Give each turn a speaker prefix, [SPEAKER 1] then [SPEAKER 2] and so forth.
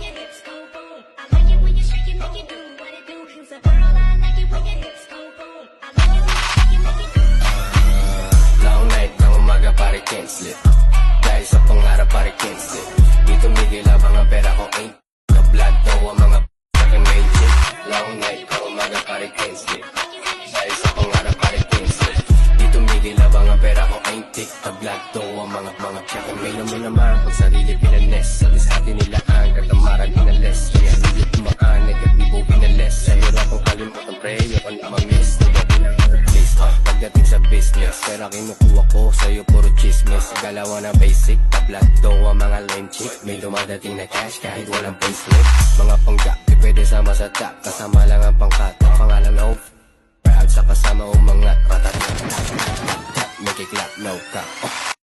[SPEAKER 1] your hips go boom. I like it when you shake it, make it do what it do. So girl, I like it when your hips go boom. I like it when you shake it, make it do.
[SPEAKER 2] Long night ng umaga pare can't sleep. Dahil sa pangarap pare can't sleep. Di tumigil ang mga pera ko ain't the blood daw ang mga saking main chick. Long night ng umaga pare can't sleep. Dahil sa pangarap pare can't sleep. Di tumigil ang mga pera ko ain't tick the blood daw ang mga saking main naman pag sarili pinanes. Sa disarte nila ang katamaran inales. Kaya hindi tumaan negatibo pinales. Sa hirap ang kalimutan pre yung kung namamiss. Pagdating sa business, pera kinukuha ko sa'yo puro chismis. Galawa na basic, tablat daw ang mga lame chick. May dumadating na cash kahit walang payslip. Mga pangga, di pwede sama sa top. Kasama lang ang pangkat, pangalan na proud sa kasama umangat. Make it clap, no cap.